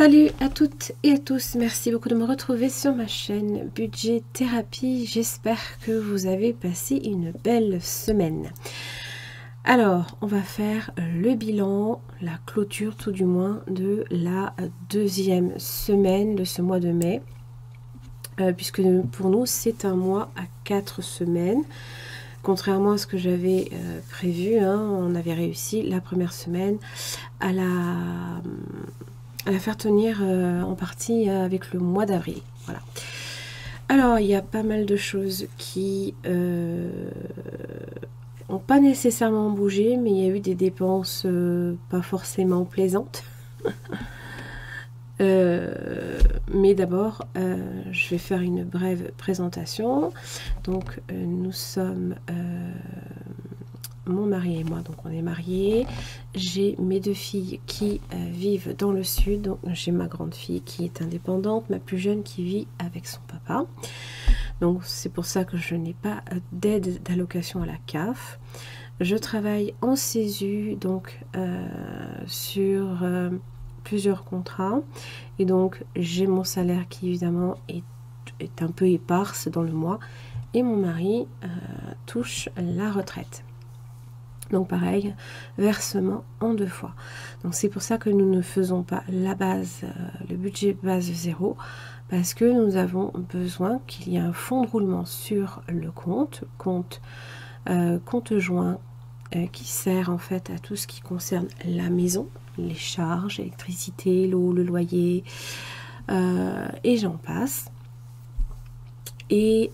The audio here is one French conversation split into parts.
Salut à toutes et à tous, merci beaucoup de me retrouver sur ma chaîne Budget Thérapie. J'espère que vous avez passé une belle semaine. Alors, on va faire le bilan, la clôture tout du moins de la deuxième semaine de ce mois de mai. Puisque pour nous, c'est un mois à 4 semaines. Contrairement à ce que j'avais prévu, hein, on avait réussi la première semaine à la faire tenir en partie avec le mois d'avril. Voilà. Alors, il y a pas mal de choses qui n'ont pas nécessairement bougé, mais il y a eu des dépenses pas forcément plaisantes. Mais d'abord, je vais faire une brève présentation. Donc, nous sommes... mon mari et moi, donc on est mariés. J'ai mes deux filles qui vivent dans le sud. Donc j'ai ma grande fille qui est indépendante, ma plus jeune qui vit avec son papa. Donc c'est pour ça que je n'ai pas d'aide d'allocation à la CAF. Je travaille en CESU, donc sur plusieurs contrats. Et donc j'ai mon salaire qui évidemment est un peu éparse dans le mois. Et mon mari touche la retraite. Donc pareil, versement en 2 fois. Donc c'est pour ça que nous ne faisons pas la base, le budget base 0, parce que nous avons besoin qu'il y ait un fonds de roulement sur le compte joint, qui sert en fait à tout ce qui concerne la maison, les charges, l'électricité, l'eau, le loyer, et j'en passe. Et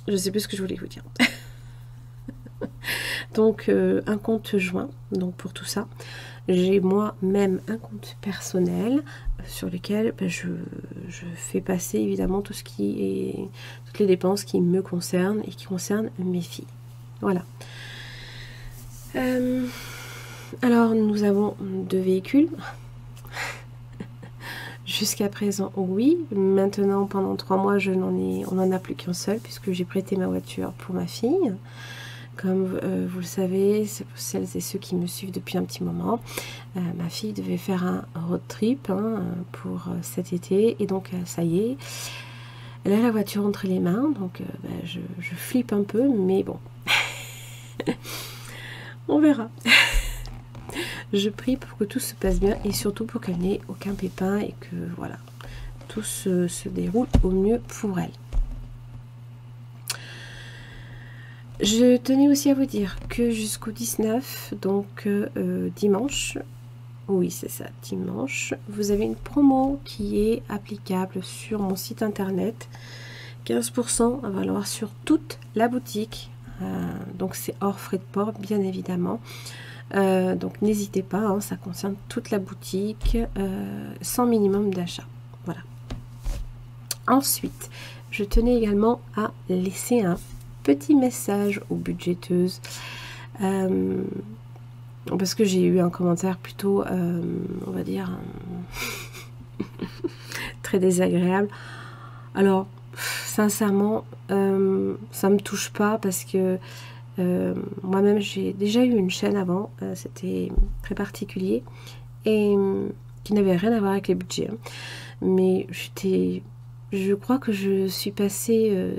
je sais plus ce que je voulais vous dire. Donc un compte joint, donc pour tout ça. J'ai moi-même un compte personnel sur lequel je fais passer évidemment tout ce qui est toutes les dépenses qui me concernent et qui concernent mes filles. Voilà. Alors nous avons 2 véhicules. Jusqu'à présent, oui. Maintenant, pendant 3 mois, on n'en a plus qu'un seul, puisque j'ai prêté ma voiture pour ma fille. Comme vous le savez, c'est pour celles et ceux qui me suivent depuis un petit moment. Ma fille devait faire un road trip pour cet été. Et donc, ça y est, elle a la voiture entre les mains. Donc, je flippe un peu, mais bon. On verra. Je prie pour que tout se passe bien et surtout pour qu'elle n'ait aucun pépin et que voilà, tout se déroule au mieux pour elle. Je tenais aussi à vous dire que jusqu'au 19, donc dimanche, oui c'est ça, dimanche, vous avez une promo qui est applicable sur mon site internet. 15% à valoir sur toute la boutique. Donc c'est hors frais de port bien évidemment. Donc n'hésitez pas, hein, ça concerne toute la boutique, sans minimum d'achat. Voilà. Ensuite, je tenais également à laisser un petit message aux budgéteuses, parce que j'ai eu un commentaire plutôt, on va dire, très désagréable. Alors, sincèrement, ça me touche pas parce que moi-même j'ai déjà eu une chaîne avant, c'était très particulier et qui n'avait rien à voir avec les budgets, hein. Mais je crois que je suis passée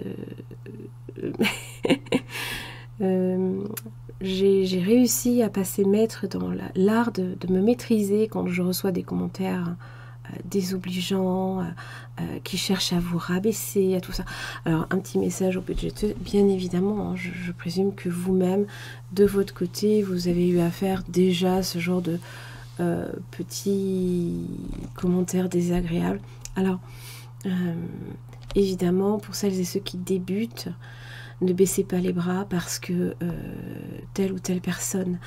j'ai réussi à passer maître dans l'art de me maîtriser quand je reçois des commentaires désobligeants, qui cherchent à vous rabaisser, à tout ça. Alors un petit message aux budgéteux, bien évidemment, hein, je présume que vous-même, de votre côté, vous avez eu à faire déjà ce genre de petits commentaires désagréables. Alors évidemment, pour celles et ceux qui débutent, ne baissez pas les bras parce que telle ou telle personne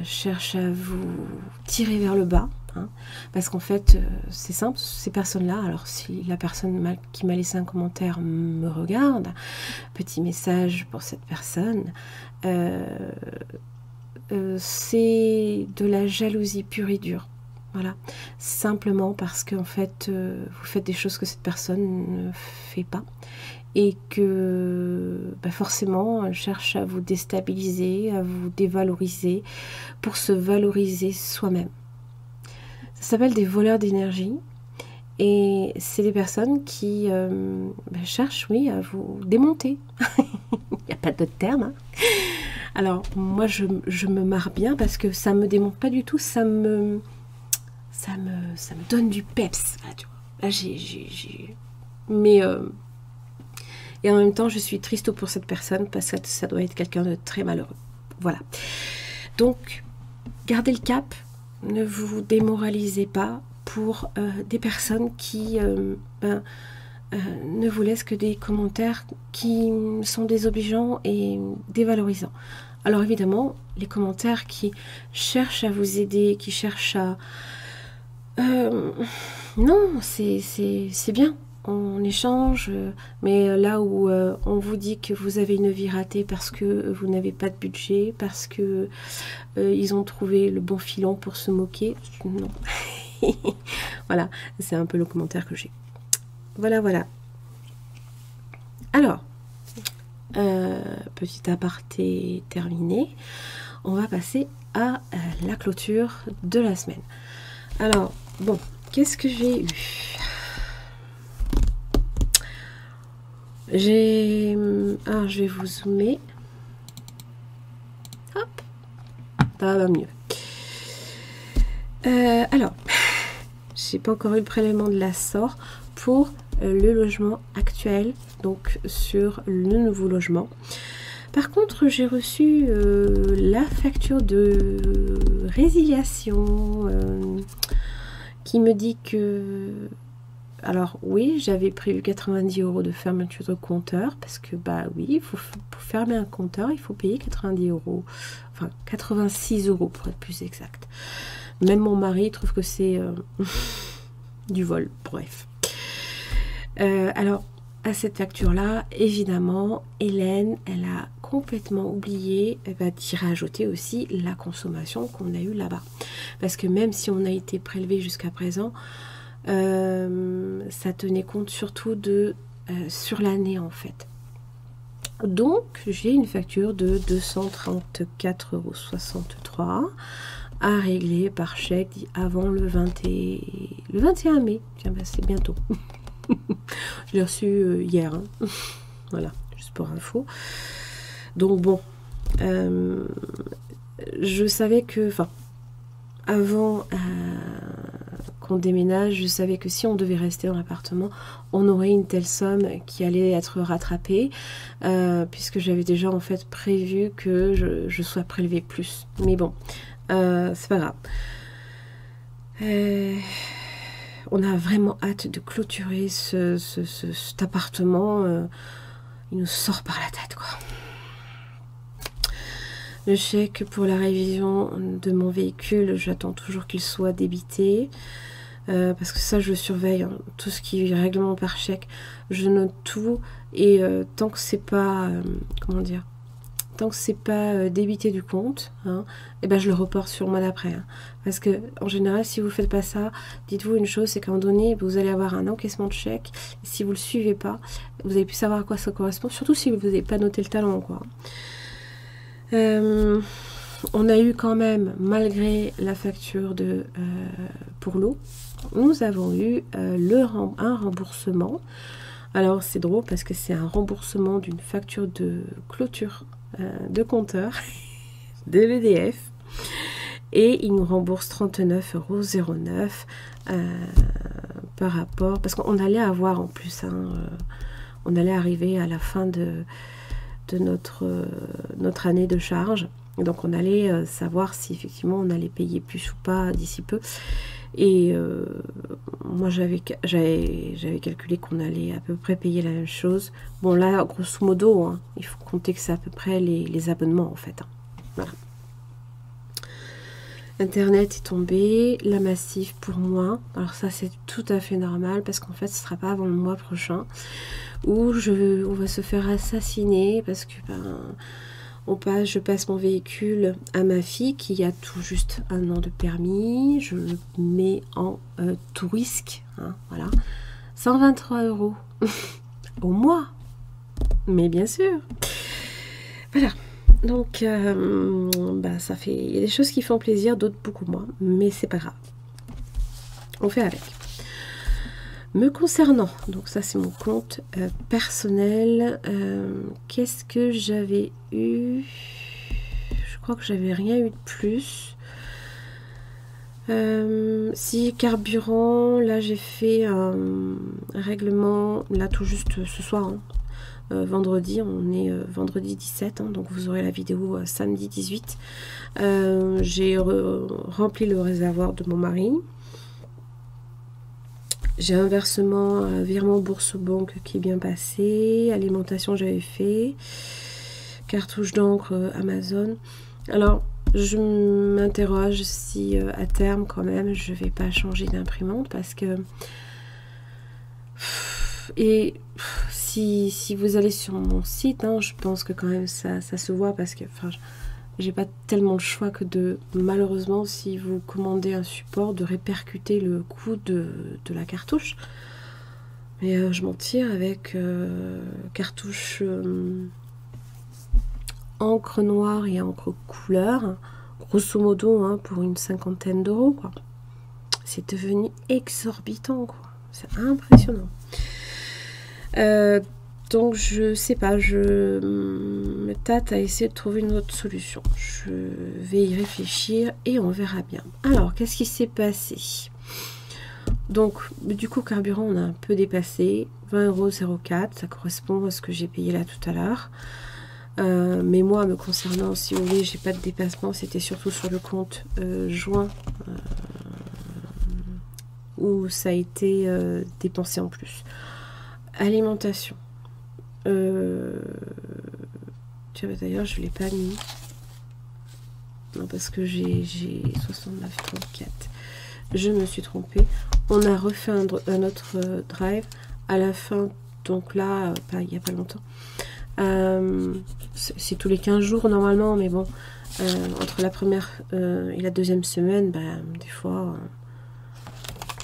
cherche à vous tirer vers le bas. Hein, parce qu'en fait, c'est simple, ces personnes-là, alors si la personne qui m'a laissé un commentaire me regarde, petit message pour cette personne, c'est de la jalousie pure et dure. Voilà, simplement parce qu'en fait, vous faites des choses que cette personne ne fait pas. et que forcément cherche à vous déstabiliser, à vous dévaloriser pour se valoriser soi-même. Ça s'appelle des voleurs d'énergie et c'est des personnes qui cherchent, oui, à vous démonter. Il n'y a pas d'autre terme, hein. Alors moi je me marre bien parce que ça me démonte pas du tout, ça me donne du peps. Là, tu vois. Là, mais et en même temps je suis triste pour cette personne parce que ça doit être quelqu'un de très malheureux. Voilà. Donc gardez le cap, ne vous démoralisez pas pour des personnes qui ne vous laissent que des commentaires qui sont désobligeants et dévalorisants. Alors évidemment, les commentaires qui cherchent à vous aider, qui cherchent à... non, c'est bien, on échange, mais là où on vous dit que vous avez une vie ratée parce que vous n'avez pas de budget, parce que ils ont trouvé le bon filon pour se moquer, non. Voilà, c'est un peu le commentaire que j'ai. Voilà, voilà. Alors, petit aparté terminé, on va passer à la clôture de la semaine. Alors, bon, qu'est-ce que j'ai eu? Je vais vous zoomer. Hop, ça va mieux. Alors, j'ai pas encore eu le prélèvement de la SOR pour le logement actuel, donc sur le nouveau logement. Par contre, j'ai reçu la facture de résiliation qui me dit que... Alors oui, j'avais prévu 90 € de fermeture de compteur, parce que bah oui, pour fermer un compteur, il faut payer 90 €, enfin 86 € pour être plus exact. Même mon mari trouve que c'est du vol, bref. Alors, à cette facture-là, évidemment, Hélène, elle a complètement oublié d'y rajouter aussi la consommation qu'on a eue là-bas. Parce que même si on a été prélevé jusqu'à présent, ça tenait compte surtout de sur l'année en fait. Donc, j'ai une facture de 234,63 € à régler par chèque avant le 21 mai. Tiens, bah, c'est bientôt. Je l'ai reçu hier. Hein. Voilà, juste pour info. Donc bon, je savais que, enfin, avant qu'on déménage, je savais que si on devait rester dans l'appartement, on aurait une telle somme qui allait être rattrapée, puisque j'avais déjà en fait prévu que je sois prélevée plus. Mais bon, c'est pas grave. On a vraiment hâte de clôturer cet appartement. Il nous sort par la tête, quoi. Le chèque pour la révision de mon véhicule, j'attends toujours qu'il soit débité. Parce que ça, je surveille. Hein. Tout ce qui est règlement par chèque, je note tout. Et tant que c'est pas... comment dire, tant que c'est pas débité du compte, hein, et ben je le reporte sur le mois d'après. Hein. Parce que en général, si vous faites pas ça, dites-vous une chose, c'est qu'à un moment donné, vous allez avoir un encaissement de chèque. Si vous le suivez pas, vous allez plus savoir à quoi ça correspond. Surtout si vous n'avez pas noté le talon, quoi. On a eu quand même, malgré la facture pour l'eau, nous avons eu un remboursement. Alors c'est drôle parce que c'est un remboursement d'une facture de clôture de compteur de l'EDF et il nous rembourse 39,09 € par rapport, parce qu'on allait avoir en plus, on allait arriver à la fin de notre année de charge, donc on allait savoir si effectivement on allait payer plus ou pas d'ici peu. Et moi j'avais calculé qu'on allait à peu près payer la même chose. Bon là grosso modo, hein, il faut compter que c'est à peu près les abonnements en fait. Hein. Voilà. Internet est tombé, la Massif pour moi. Alors ça c'est tout à fait normal parce qu'en fait ce sera pas avant le mois prochain où on va se faire assassiner parce que je passe mon véhicule à ma fille qui a tout juste 1 an de permis. Je le mets en tout risque. Hein, voilà. 123 € au mois. Mais bien sûr. Voilà. Donc, ça fait... Il y a des choses qui font plaisir, d'autres beaucoup moins. Mais c'est pas grave. On fait avec. Me concernant, donc ça c'est mon compte personnel. Qu'est-ce que j'avais eu? Je crois que j'avais rien eu de plus. Si carburant, là j'ai fait un règlement, là tout juste ce soir, hein. Vendredi, on est vendredi 17, hein, donc vous aurez la vidéo samedi 18. J'ai rempli le réservoir de mon mari. J'ai un versement, virement bourse banque qui est bien passé. Alimentation, j'avais fait. Cartouche d'encre Amazon. Alors, je m'interroge si à terme, quand même, je vais pas changer d'imprimante parce que... Et si vous allez sur mon site, hein, je pense que quand même ça se voit parce que... Enfin, j'ai pas tellement le choix que de, malheureusement, si vous commandez un support, de répercuter le coût de la cartouche. Mais je m'en tire avec cartouche encre noire et encre couleur, grosso modo, hein, pour une 50aine d'euros, quoi. C'est devenu exorbitant, quoi. C'est impressionnant. Donc je sais pas, je me tâte à essayer de trouver une autre solution. Je vais y réfléchir et on verra bien. Alors, qu'est-ce qui s'est passé? Donc, du coup, carburant, on a un peu dépassé. 20,04 €, ça correspond à ce que j'ai payé là tout à l'heure. Mais moi, me concernant, si vous voulez, j'ai pas de dépassement. C'était surtout sur le compte juin où ça a été dépensé en plus. Alimentation. Tiens, d'ailleurs, je ne l'ai pas mis. Non, parce que j'ai 69,34. Je me suis trompée. On a refait un autre drive à la fin. Donc là, il n'y a pas longtemps. C'est tous les 15 jours normalement. Mais bon, entre la première et la deuxième semaine, des fois,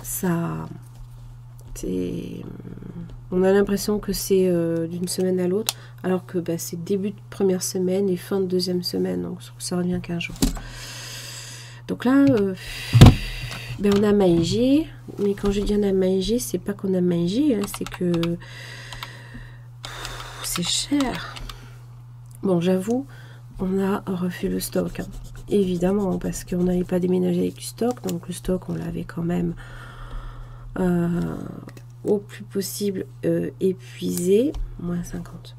ça... On a l'impression que c'est d'une semaine à l'autre, alors que c'est début de première semaine et fin de deuxième semaine, donc ça revient 15 jours. Donc là, on a maïgé, mais quand je dis on a maïgé, c'est pas qu'on a maïgé, hein, c'est que c'est cher. Bon, j'avoue, on a refait le stock, hein, évidemment, parce qu'on n'allait pas déménager avec du stock, donc le stock, on l'avait quand même... au plus possible épuisé, moins 50.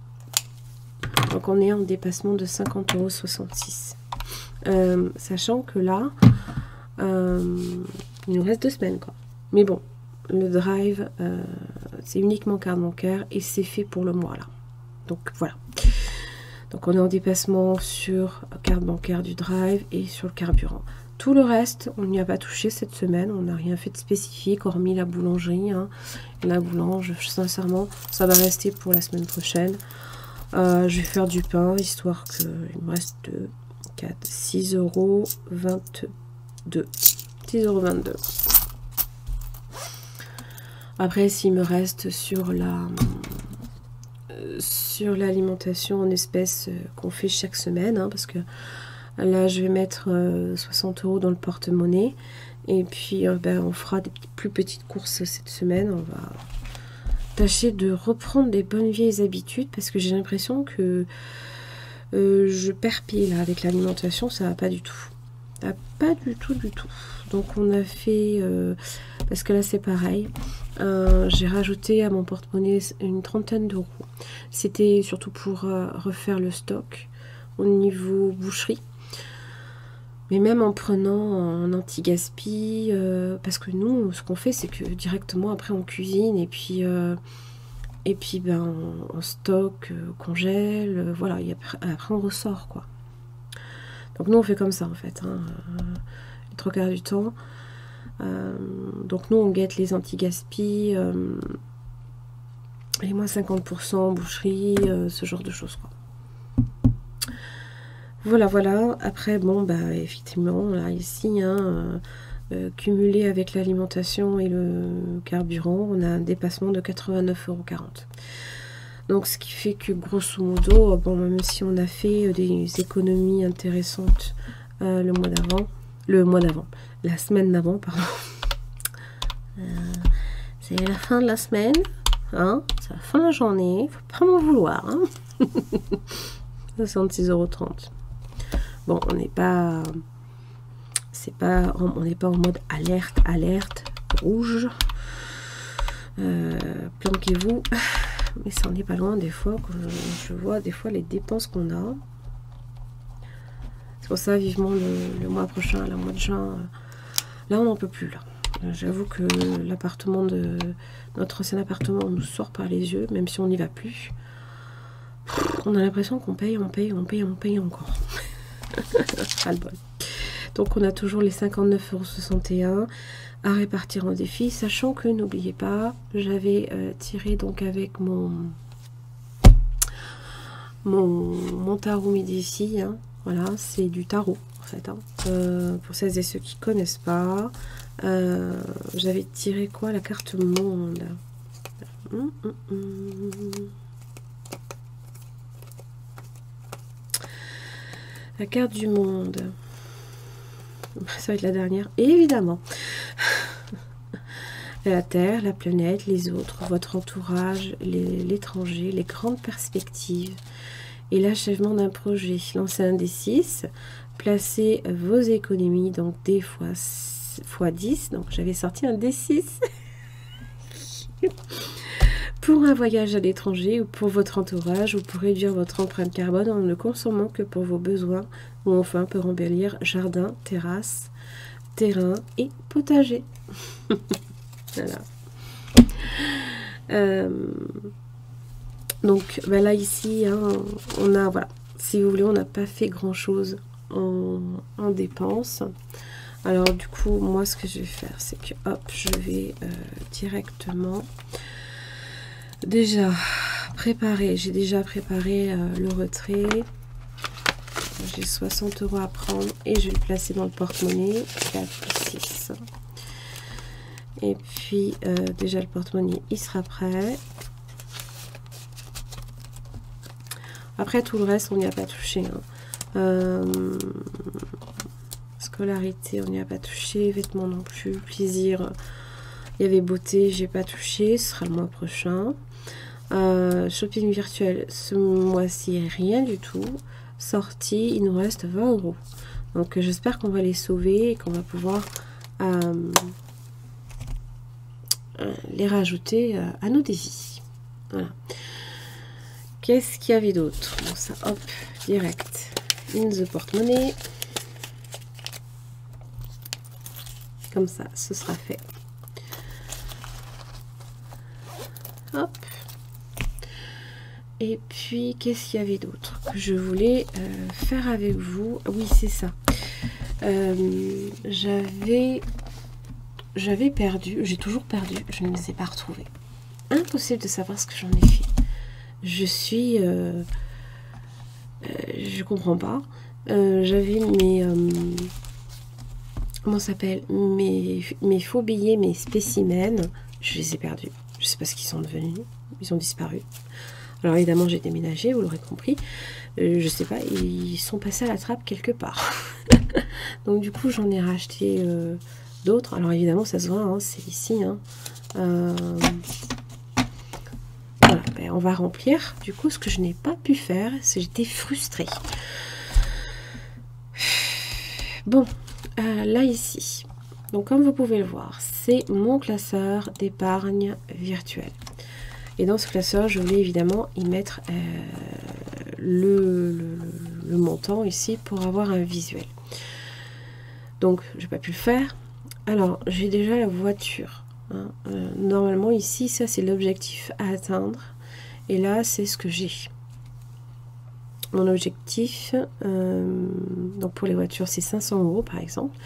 Donc on est en dépassement de 50,66 €. Sachant que là, il nous reste 2 semaines, quoi. Mais bon, le drive, c'est uniquement carte bancaire et c'est fait pour le mois là. Donc voilà. Donc on est en dépassement sur carte bancaire du drive et sur le carburant. Tout le reste, on n'y a pas touché cette semaine. On n'a rien fait de spécifique, hormis la boulangerie, hein. La boulange, sincèrement, ça va rester pour la semaine prochaine. Je vais faire du pain, histoire qu'il me reste 4, 6,22 €. Après, s'il me reste sur l'alimentation en espèces qu'on fait chaque semaine, hein, parce que là, je vais mettre 60 € dans le porte-monnaie. Et puis, on fera des plus petites courses cette semaine. On va tâcher de reprendre des bonnes vieilles habitudes. Parce que j'ai l'impression que je perds pied là avec l'alimentation. Ça va pas du tout. Ça va pas du tout, du tout. Donc, on a fait... parce que là, c'est pareil. J'ai rajouté à mon porte-monnaie une 30aine d'euros. C'était surtout pour refaire le stock au niveau boucherie. Mais même en prenant en anti-gaspi, parce que nous, ce qu'on fait, c'est que directement après on cuisine et puis on stocke, congèle, voilà, et après on ressort, quoi. Donc nous on fait comme ça en fait, hein, les 3/4 du temps. Donc nous on guette les anti-gaspi, et moins 50% en boucherie, ce genre de choses, quoi. Voilà, voilà. Après, bon, effectivement, là, ici, hein, cumulé avec l'alimentation et le carburant, on a un dépassement de 89,40 €. Donc ce qui fait que grosso modo, bon, même si on a fait des économies intéressantes le mois d'avant, la semaine d'avant, pardon. C'est la fin de la semaine, hein, c'est la fin de la journée, faut pas m'en vouloir. Hein. 66,30 €. Bon, on n'est pas, on n'est pas en mode alerte, rouge. Planquez-vous. Mais ça en est pas loin des fois, quand je vois des fois les dépenses qu'on a. C'est pour ça, vivement le mois prochain, le mois de juin, là on n'en peut plus là. J'avoue que l'appartement de notre ancien appartement nous sort par les yeux, même si on n'y va plus. On a l'impression qu'on paye encore. Ras le bol. Donc on a toujours les 59,61 € à répartir en défi, sachant que n'oubliez pas, j'avais tiré donc avec mon tarot Médicis, hein. Voilà, c'est du tarot en fait, hein. Pour celles et ceux qui connaissent pas, j'avais tiré quoi, la carte monde. La carte du monde. Ça va être la dernière, évidemment. La Terre, la planète, les autres, votre entourage, l'étranger, les grandes perspectives et l'achèvement d'un projet. Lancez un D6, placez vos économies, donc D fois 10. Donc j'avais sorti un D6 pour un voyage à l'étranger ou pour votre entourage ou pour réduire votre empreinte carbone en ne consommant que pour vos besoins ou enfin pour embellir jardin, terrasse, terrain et potager. Voilà. Donc ben là ici, hein, on a, voilà, si vous voulez, on n'a pas fait grand chose en dépenses. Alors du coup, moi ce que je vais faire, c'est que hop, je vais directement déjà préparer. J'ai déjà préparé le retrait. J'ai 60 € à prendre et je vais le placer dans le porte-monnaie. 4 plus 6. Et puis déjà le porte-monnaie il sera prêt. Après tout le reste on n'y a pas touché, hein. Scolarité on n'y a pas touché, vêtements non plus, plaisir, il y avait beauté, j'ai pas touché, ce sera le mois prochain. Shopping virtuel ce mois-ci rien du tout. Sortie il nous reste 20 €. Donc j'espère qu'on va les sauver et qu'on va pouvoir les rajouter à nos défis. Voilà. Qu'est-ce qu'il y avait d'autre? Bon, ça, hop, direct. In the porte-monnaie. Comme ça, ce sera fait. Hop. Et puis, qu'est-ce qu'il y avait d'autre que je voulais faire avec vous? Oui, c'est ça. J'avais perdu, j'ai toujours perdu, je ne les ai pas retrouvés. Impossible de savoir ce que j'en ai fait. Je suis... je comprends pas. J'avais mes... comment ça s'appelle, mes faux billets, mes spécimens. Je les ai perdus. Je sais pas ce qu'ils sont devenus. Ils ont disparu. Alors évidemment, j'ai déménagé, vous l'aurez compris. Je sais pas, ils sont passés à la trappe quelque part. Donc du coup, j'en ai racheté... d'autres. Alors évidemment ça se voit, hein, c'est ici, hein. Voilà, ben, on va remplir. Du coup ce que je n'ai pas pu faire, c'est j'étais frustrée. Bon, là ici, donc comme vous pouvez le voir, c'est mon classeur d'épargne virtuelle. Et dans ce classeur, je voulais évidemment y mettre le montant ici pour avoir un visuel. Donc j'ai pas pu le faire. Alors, j'ai déjà la voiture. Hein. Normalement, ici, ça, c'est l'objectif à atteindre. Et là, c'est ce que j'ai. Mon objectif, donc pour les voitures, c'est 500 € par exemple.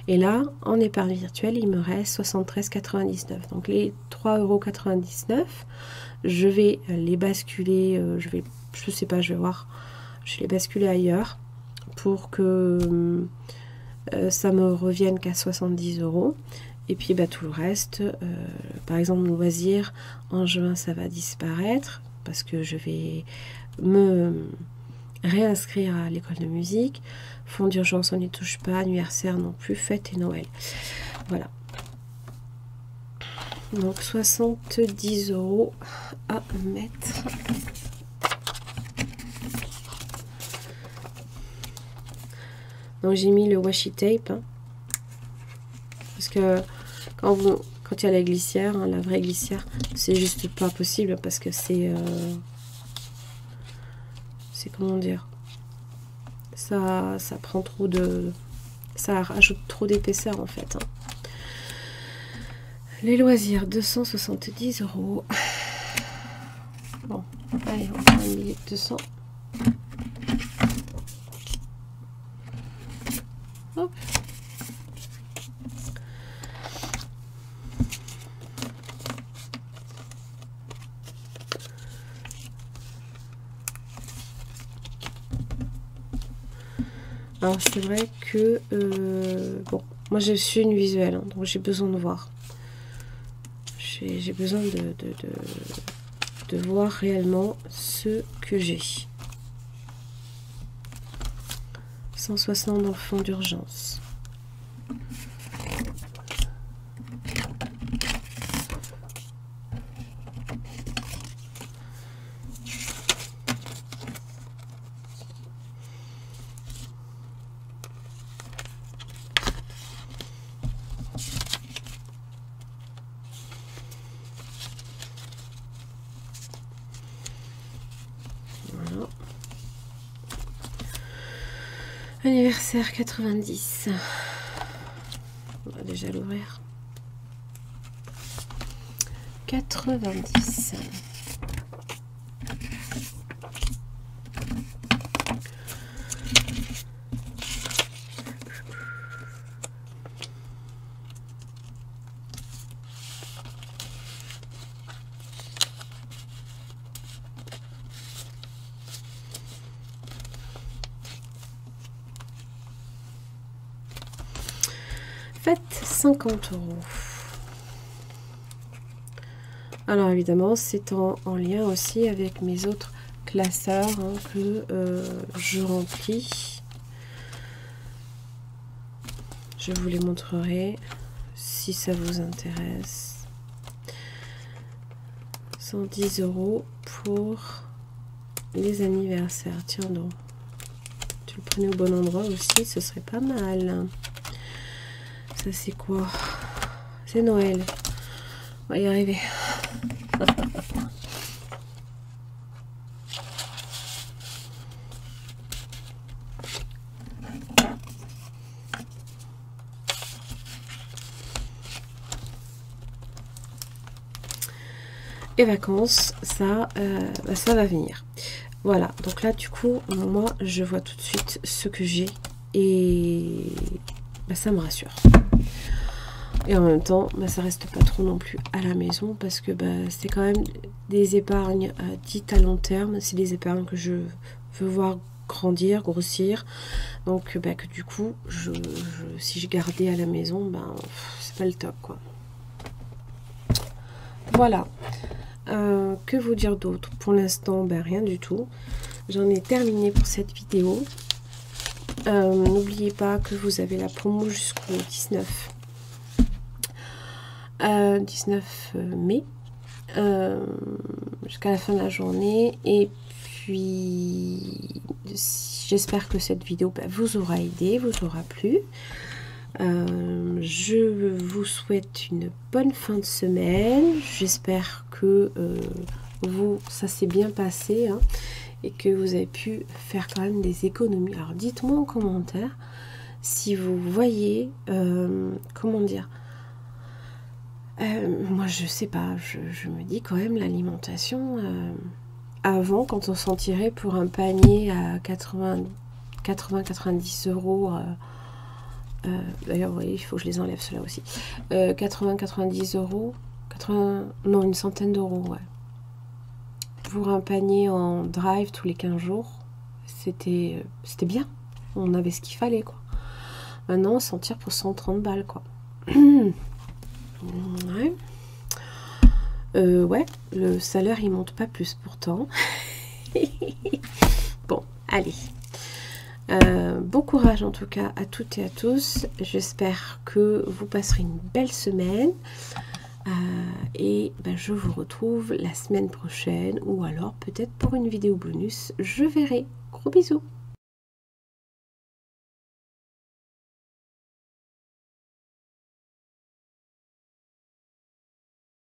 Et là, en épargne virtuelle, il me reste 73,99 €. Donc, les 3,99 €, je vais les basculer. Je sais pas, je vais voir. Je vais les basculer ailleurs pour que... ça me revienne qu'à 70 €. Et puis bah, tout le reste, par exemple loisirs, en juin ça va disparaître. parce que je vais me réinscrire à l'école de musique. Fonds d'urgence, on n'y touche pas. Anniversaire non plus. Fête et Noël. Voilà. Donc 70 € à mettre. Donc j'ai mis le washi tape. Hein, parce que quand il y a la glissière, hein, la vraie glissière, c'est juste pas possible parce que c'est comment dire, ça prend trop de, ça rajoute trop d'épaisseur en fait. Hein. Les loisirs, 270 €. Bon, allez, on prend un billet de 200. Hop. Alors c'est vrai que bon, moi je suis une visuelle, hein, donc j'ai besoin de voir. J'ai besoin de voir réellement ce que j'ai. 160 dans le fond d'urgence. Anniversaire 90. On va déjà l'ouvrir. 90. Faites 50 €. Alors évidemment, c'est en lien aussi avec mes autres classeurs hein, que je remplis. Je vous les montrerai si ça vous intéresse. 110 € pour les anniversaires. Tiens donc, tu le prenais au bon endroit aussi, ce serait pas mal. Ça c'est quoi? C'est Noël. On va y arriver. Et vacances, ça, ça va venir. Voilà, donc là du coup, moi je vois tout de suite ce que j'ai et ça me rassure. Et en même temps, ça reste pas trop non plus à la maison parce que c'est quand même des épargnes dites à long terme. C'est des épargnes que je veux voir grandir, grossir. Donc que du coup, si je gardais à la maison, c'est pas le top quoi. Voilà. Que vous dire d'autre? Pour l'instant, rien du tout. J'en ai terminé pour cette vidéo. N'oubliez pas que vous avez la promo jusqu'au 19 mai, jusqu'à la fin de la journée. Et puis j'espère que cette vidéo vous aura aidé, vous aura plu. Je vous souhaite une bonne fin de semaine. J'espère que ça s'est bien passé hein, et que vous avez pu faire quand même des économies. Alors dites-moi en commentaire si vous voyez comment dire. Moi je sais pas, je me dis quand même l'alimentation avant quand on s'en tirait pour un panier à 80-90 €. D'ailleurs vous voyez, il faut que je les enlève ceux-là aussi. 80-90 €, non une centaine d'euros ouais. Pour un panier en drive tous les 15 jours, c'était bien. On avait ce qu'il fallait quoi. Maintenant on s'en tire pour 130 balles quoi. Ouais. Ouais, le salaire il monte pas plus pourtant. Bon, allez. Bon courage en tout cas à toutes et à tous. J'espère que vous passerez une belle semaine. Et ben, je vous retrouve la semaine prochaine ou alors peut-être pour une vidéo bonus. Je verrai. Gros bisous.